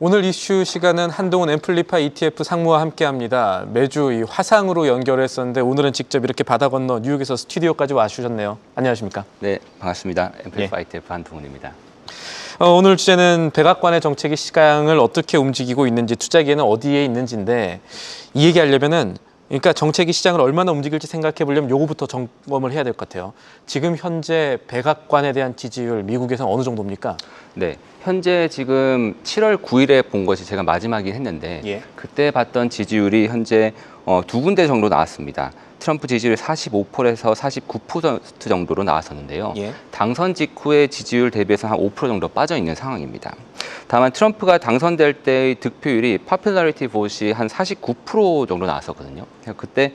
오늘 이슈 시간은 한동훈 앰플리파이 ETF 상무와 함께합니다. 매주 이 화상으로 연결했었는데 오늘은 직접 이렇게 바다 건너 뉴욕에서 스튜디오까지 와주셨네요. 안녕하십니까? 네, 반갑습니다. 앰플리파이 ETF 한동훈입니다. 오늘 주제는 백악관의 정책이 시장을 어떻게 움직이고 있는지, 투자기에는 어디에 있는지인데, 이 얘기하려면은 그러니까 정책이 시장을 얼마나 움직일지 생각해 보려면 요거부터 점검을 해야 될 것 같아요. 지금 현재 백악관에 대한 지지율 미국에서는 어느 정도입니까? 네, 현재 지금 7월 9일에 본 것이 제가 마지막이긴 했는데 그때 봤던 지지율이 현재 두 군데 정도 나왔습니다. 트럼프 지지율이 45%에서 49% 정도로 나왔었는데요. 당선 직후의 지지율 대비해서 한 5% 정도 빠져 있는 상황입니다. 다만 트럼프가 당선될 때의 득표율이 popularity vote이 한 49% 정도 나왔었거든요. 그때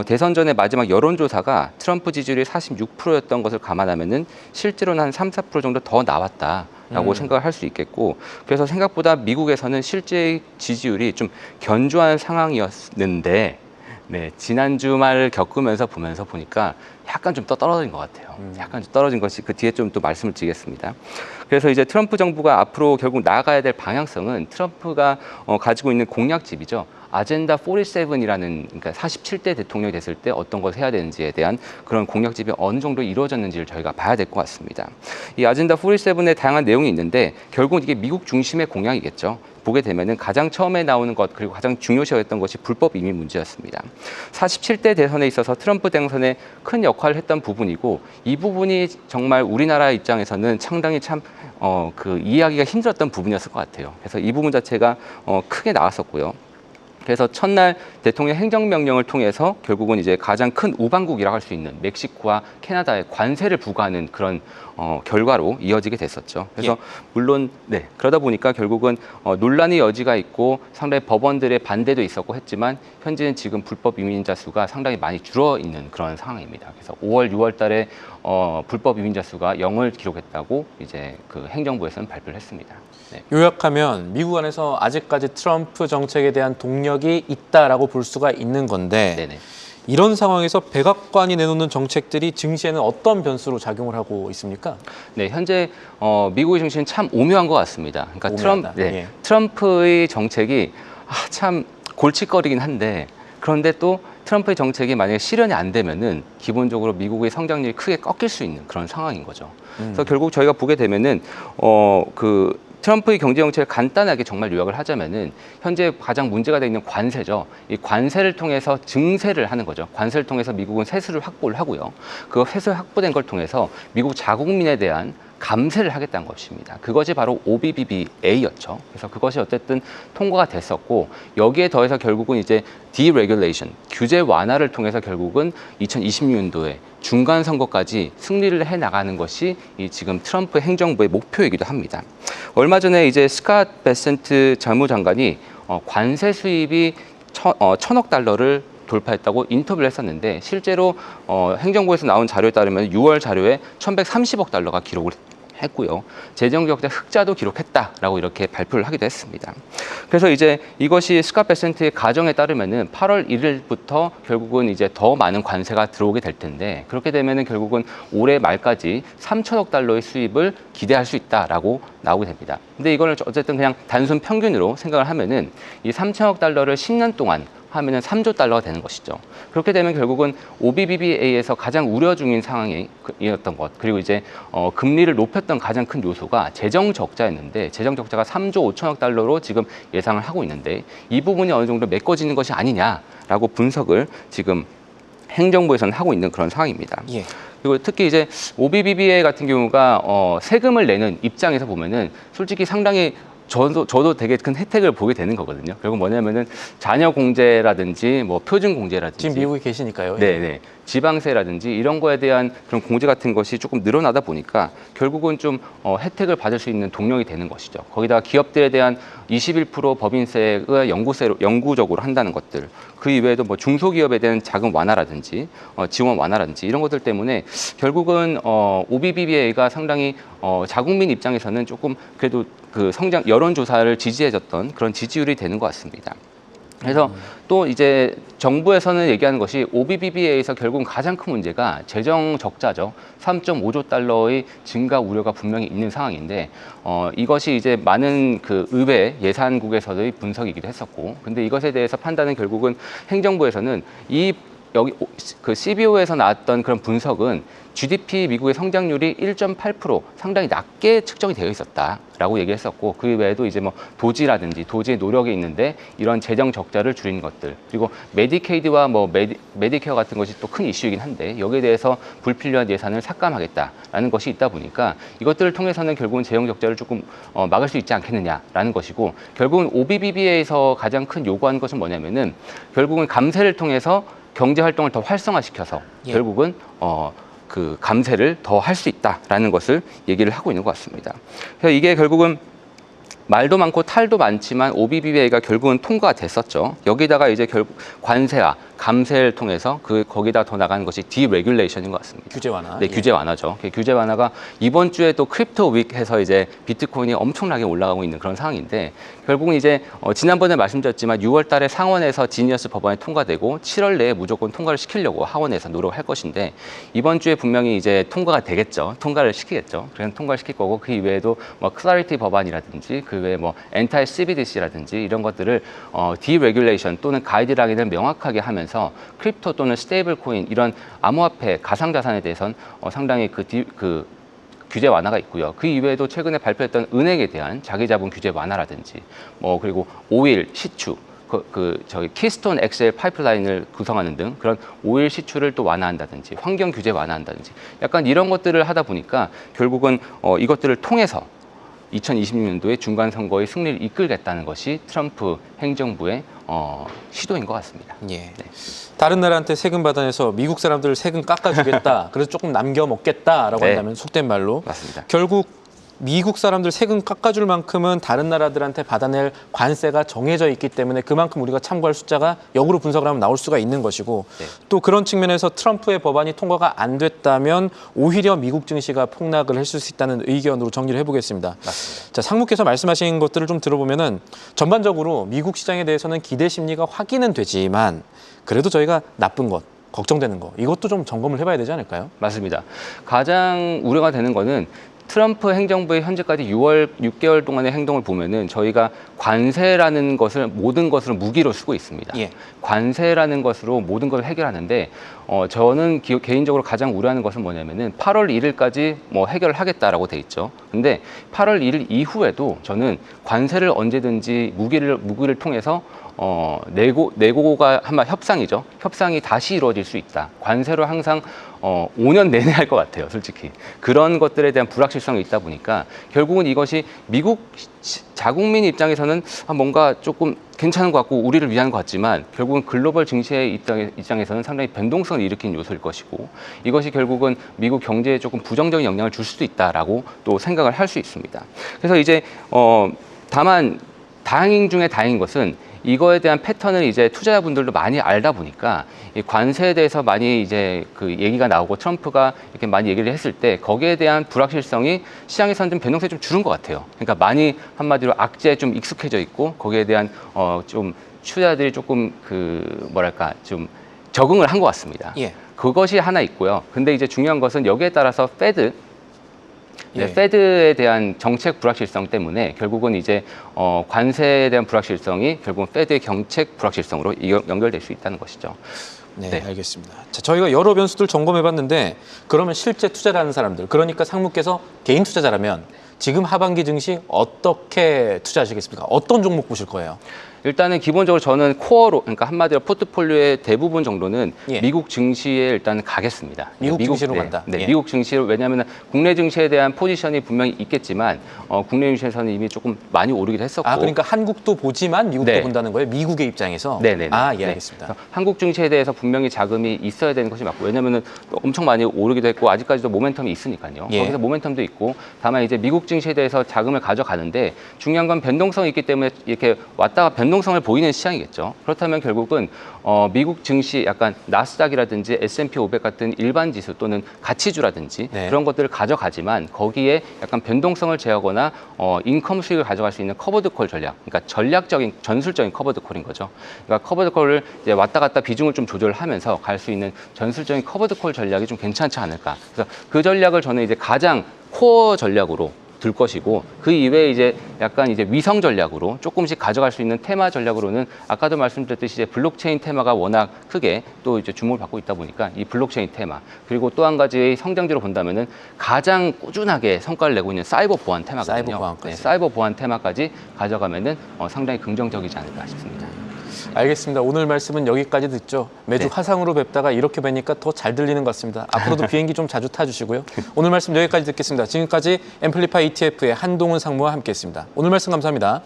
대선 전에 마지막 여론조사가 트럼프 지지율이 46%였던 것을 감안하면은 실제로는 한 3, 4% 정도 더 나왔다라고 생각을 할 수 있겠고, 그래서 생각보다 미국에서는 실제 지지율이 좀 견조한 상황이었는데, 네, 지난 주말을 겪으면서 보니까 약간 좀 떨어진 것 같아요. 약간 좀 떨어진 것이 그 뒤에 좀 또 말씀을 드리겠습니다. 그래서 이제 트럼프 정부가 앞으로 결국 나아가야 될 방향성은 트럼프가 가지고 있는 공약집이죠. 아젠다 47이라는, 그러니까 47대 대통령이 됐을 때 어떤 것을 해야 되는지에 대한 그런 공약집이 어느 정도 이루어졌는지를 저희가 봐야 될 것 같습니다. 이 아젠다 47에 다양한 내용이 있는데 결국 이게 미국 중심의 공약이겠죠. 보게 되면은 가장 처음에 나오는 것, 그리고 가장 중요시했던 것이 불법 이민 문제였습니다. 47대 대선에 있어서 트럼프 당선에 큰 역할을 했던 부분이고, 이 부분이 정말 우리나라 입장에서는 상당히 참 이해하기가 힘들었던 부분이었을 것 같아요. 그래서 이 부분 자체가 크게 나왔었고요. 그래서 첫날 대통령 행정명령을 통해서 결국은 이제 가장 큰 우방국이라고 할 수 있는 멕시코와 캐나다에 관세를 부과하는 그런 결과로 이어지게 됐었죠. 그래서 물론 그러다 보니까 결국은 논란의 여지가 있고 상당히 법원들의 반대도 있었고 했지만 현재는 지금 불법 이민자 수가 상당히 많이 줄어 있는 그런 상황입니다. 그래서 5월, 6월 달에 불법 이민자 수가 0을 기록했다고 이제 그 행정부에서는 발표를 했습니다. 네. 요약하면 미국 안에서 아직까지 트럼프 정책에 대한 동력이 있다라고 볼 수가 있는 건데, 네네. 이런 상황에서 백악관이 내놓는 정책들이 증시에는 어떤 변수로 작용을 하고 있습니까? 네, 현재 미국의 증시는 참 오묘한 것 같습니다. 그러니까 트럼프의 정책이 참 골칫거리긴 한데, 그런데 또 트럼프의 정책이 만약에 실현이 안 되면은 기본적으로 미국의 성장률이 크게 꺾일 수 있는 그런 상황인 거죠. 그래서 결국 저희가 보게 되면은 트럼프의 경제 정책을 간단하게 정말 요약을 하자면은 현재 가장 문제가 되어 있는 관세죠. 이 관세를 통해서 증세를 하는 거죠. 관세를 통해서 미국은 세수를 확보를 하고요. 그 세수 확보된 걸 통해서 미국 자국민에 대한 감세를 하겠다는 것입니다. 그것이 바로 OBBBA였죠. 그래서 그것이 어쨌든 통과가 됐었고, 여기에 더해서 결국은 이제 deregulation, 규제 완화를 통해서 결국은 2026년도에 중간 선거까지 승리를 해 나가는 것이 이 지금 트럼프 행정부의 목표이기도 합니다. 얼마 전에 이제 스캇 베센트 재무장관이 관세 수입이 1,000억 달러를 돌파했다고 인터뷰를 했었는데, 실제로 행정부에서 나온 자료에 따르면 6월 자료에 1,130억 달러가 기록을 했고요. 재정적자 흑자도 기록했다라고 이렇게 발표를 하기도 했습니다. 그래서 이제 이것이 스캇 베센트의 가정에 따르면은 8월 1일부터 결국은 이제 더 많은 관세가 들어오게 될 텐데, 그렇게 되면은 결국은 올해 말까지 3천억 달러의 수입을 기대할 수 있다라고 나오게 됩니다. 근데 이거를 어쨌든 그냥 단순 평균으로 생각을 하면은 이 3천억 달러를 10년 동안 하면은 3조 달러가 되는 것이죠. 그렇게 되면 결국은 OBBBA에서 가장 우려 중인 상황이었던 것, 그리고 이제 금리를 높였던 가장 큰 요소가 재정 적자였는데, 재정 적자가 3조 5천억 달러로 지금 예상을 하고 있는데, 이 부분이 어느 정도 메꿔지는 것이 아니냐라고 분석을 지금 행정부에서는 하고 있는 그런 상황입니다. 그리고 특히 이제 OBBBA 같은 경우가 세금을 내는 입장에서 보면은 솔직히 상당히 저도 되게 큰 혜택을 보게 되는 거거든요. 결국 뭐냐면은 자녀 공제라든지 뭐 표준 공제라든지, 지금 미국에 계시니까요. 네네. 지방세라든지 이런 거에 대한 그런 공제 같은 것이 조금 늘어나다 보니까 결국은 좀 혜택을 받을 수 있는 동력이 되는 것이죠. 거기다가 기업들에 대한 21% 법인세가 영구적으로 한다는 것들, 그 이외에도 뭐 중소기업에 대한 자금 완화라든지 지원 완화라든지 이런 것들 때문에 결국은 OBBBA가 상당히 자국민 입장에서는 조금 그래도 그 성장 여론조사를 지지해줬던 그런 지지율이 되는 것 같습니다. 그래서 또 이제 정부에서는 얘기하는 것이 OBBBA에서 결국은 가장 큰 문제가 재정 적자죠. 3.5조 달러의 증가 우려가 분명히 있는 상황인데 이것이 이제 많은 그 의회 예산국에서의 분석이기도 했었고, 근데 이것에 대해서 판단은 결국은 행정부에서는 여기 그 CBO에서 나왔던 그런 분석은 GDP 미국의 성장률이 1.8% 상당히 낮게 측정이 되어 있었다라고 얘기했었고, 그 외에도 이제 뭐 도지라든지 도지의 노력이 있는데 이런 재정 적자를 줄인 것들, 그리고 메디케이드와 뭐 메디케어 같은 것이 또 큰 이슈이긴 한데 여기에 대해서 불필요한 예산을 삭감하겠다라는 것이 있다 보니까 이것들을 통해서는 결국은 재정 적자를 조금 막을 수 있지 않겠느냐라는 것이고, 결국은 OBBBA에서 가장 큰 요구하는 것은 뭐냐면은 결국은 감세를 통해서 경제 활동을 더 활성화시켜서 결국은 그 감세를 더 할 수 있다라는 것을 얘기를 하고 있는 것 같습니다. 그래서 이게 결국은 말도 많고 탈도 많지만 OBBBA가 결국은 통과가 됐었죠. 여기다가 이제 결국 관세와 감세를 통해서 거기다 더 나가는 것이 디레귤레이션인 것 같습니다. 규제 완화. 네, 규제 완화죠. 규제 완화가 이번 주에 또 크립토 윅 해서 이제 비트코인이 엄청나게 올라가고 있는 그런 상황인데, 결국은 이제 지난번에 말씀드렸지만 6월 달에 상원에서 지니어스 법안이 통과되고 7월 내에 무조건 통과를 시키려고 하원에서 노력을 할 것인데, 이번 주에 분명히 이제 통과가 되겠죠. 통과를 시키겠죠. 그래서 통과를 시킬 거고, 그 이외에도 뭐 클래리티 법안이라든지 그 외에 뭐 엔타이 CBDC라든지 이런 것들을 디레귤레이션 또는 가이드라인을 명확하게 하면서 크립토 또는 스테이블 코인 이런 암호화폐 가상자산에 대해서는 상당히 그 규제 완화가 있고요. 그 이외에도 최근에 발표했던 은행에 대한 자기자본 규제 완화라든지 뭐 그리고 오일, 시추 저기 키스톤 XL 파이프라인을 구성하는 등 그런 오일 시추를 또 완화한다든지 환경 규제 완화한다든지 약간 이런 것들을 하다 보니까 결국은 이것들을 통해서 2026년도에 중간 선거의 승리를 이끌겠다는 것이 트럼프 행정부의 시도인 것 같습니다. 예. 네. 다른 나라한테 세금 받아내서 미국 사람들 세금 깎아주겠다. 그래서 조금 남겨 먹겠다라고 네. 한다면 속된 말로 맞습니다. 결국 미국 사람들 세금 깎아줄 만큼은 다른 나라들한테 받아낼 관세가 정해져 있기 때문에 그만큼 우리가 참고할 숫자가 역으로 분석을 하면 나올 수가 있는 것이고, 네. 또 그런 측면에서 트럼프의 법안이 통과가 안 됐다면 오히려 미국 증시가 폭락을 했을 수 있다는 의견으로 정리를 해보겠습니다. 맞습니다. 자, 상무께서 말씀하신 것들을 좀 들어보면은 전반적으로 미국 시장에 대해서는 기대 심리가 확인은 되지만 그래도 저희가 나쁜 것, 걱정되는 거 이것도 좀 점검을 해봐야 되지 않을까요? 맞습니다. 가장 우려가 되는 거는 트럼프 행정부의 현재까지 6개월 동안의 행동을 보면은 저희가 관세라는 것을 모든 것으로 무기로 쓰고 있습니다. 예. 관세라는 것으로 모든 것을 해결하는데 저는 개인적으로 가장 우려하는 것은 뭐냐면은 8월 1일까지 뭐 해결을 하겠다라고 돼 있죠. 근데 8월 1일 이후에도 저는 관세를 언제든지 무기를 통해서 내고가 한마 협상이죠. 협상이 다시 이루어질 수 있다. 관세로 항상 5년 내내 할 것 같아요, 솔직히. 그런 것들에 대한 불확실성이 있다 보니까 결국은 이것이 미국 자국민 입장에서는 뭔가 조금 괜찮은 것 같고 우리를 위한 것 같지만 결국은 글로벌 증시의 입장에서는 상당히 변동성을 일으킨 요소일 것이고, 이것이 결국은 미국 경제에 조금 부정적인 영향을 줄 수도 있다라고 또 생각을 할 수 있습니다. 그래서 이제 다만 다행 중에 다행인 것은 이거에 대한 패턴을 이제 투자자분들도 많이 알다 보니까 이 관세에 대해서 많이 이제 그 얘기가 나오고 트럼프가 이렇게 많이 얘기를 했을 때 거기에 대한 불확실성이 시장에서는 좀 변동성이 좀 줄은 것 같아요. 그러니까 많이 한마디로 악재에 좀 익숙해져 있고 거기에 대한 좀 투자자들이 조금 좀 적응을 한 것 같습니다. 예. 그것이 하나 있고요. 근데 이제 중요한 것은 여기에 따라서 예. 페드에 대한 정책 불확실성 때문에 결국은 이제 관세에 대한 불확실성이 결국은 페드의 정책 불확실성으로 연결될 수 있다는 것이죠. 네, 네. 알겠습니다. 자, 저희가 여러 변수들 점검해봤는데 그러면 실제 투자를 하는 사람들, 그러니까 상무께서 개인 투자자라면 지금 하반기 증시 어떻게 투자하시겠습니까? 어떤 종목 보실 거예요? 일단은 기본적으로 저는 코어로, 그러니까 한마디로 포트폴리오의 대부분 정도는 예. 미국 증시에 일단 가겠습니다. 미국 증시로 간다? 네, 예. 미국 증시로, 왜냐하면 국내 증시에 대한 포지션이 분명히 있겠지만 국내 증시에서는 이미 조금 많이 오르기도 했었고. 아, 그러니까 한국도 보지만 미국도 네. 본다는 거예요? 미국의 입장에서? 네네. 아, 예, 알겠습니다. 그래서 한국 증시에 대해서 분명히 자금이 있어야 되는 것이 맞고, 왜냐하면 엄청 많이 오르기도 했고 아직까지도 모멘텀이 있으니까요. 예. 거기서 모멘텀도 있고, 다만 이제 미국 증시에 대해서 자금을 가져가는데 중요한 건 변동성이 있기 때문에 이렇게 왔다가 변동성을 보이는 시장이겠죠. 그렇다면 결국은 미국 증시 약간 나스닥이라든지 S&P 500 같은 일반 지수 또는 가치주라든지 네. 그런 것들을 가져가지만 거기에 약간 변동성을 제하거나 인컴 수익을 가져갈 수 있는 커버드콜 전략, 그러니까 전략적인 전술적인 커버드콜인 거죠. 그러니까 커버드콜을 이제 왔다 갔다 비중을 좀 조절하면서 갈 수 있는 전술적인 커버드콜 전략이 좀 괜찮지 않을까. 그래서 그 전략을 저는 이제 가장 코어 전략으로 들 것이고 그 이외에 이제 약간 이제 위성 전략으로 조금씩 가져갈 수 있는 테마 전략으로는 아까도 말씀드렸듯이 이제 블록체인 테마가 워낙 크게 또 이제 주목을 받고 있다 보니까 이 블록체인 테마 그리고 또 한 가지 성장주로 본다면은 가장 꾸준하게 성과를 내고 있는 사이버 보안 테마거든요. 사이버 보안까지. 네, 사이버 보안 테마까지 가져가면은 상당히 긍정적이지 않을까 싶습니다. 알겠습니다. 오늘 말씀은 여기까지 듣죠. 매주 네. 화상으로 뵙다가 이렇게 뵈니까 더 잘 들리는 것 같습니다. 앞으로도 비행기 좀 자주 타주시고요. 오늘 말씀 여기까지 듣겠습니다. 지금까지 앰플리파이 ETF의 한동훈 상무와 함께했습니다. 오늘 말씀 감사합니다.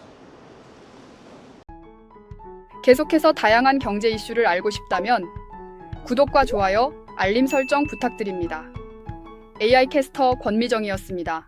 계속해서 다양한 경제 이슈를 알고 싶다면 구독과 좋아요, 알림 설정 부탁드립니다. AI 캐스터 권미정이었습니다.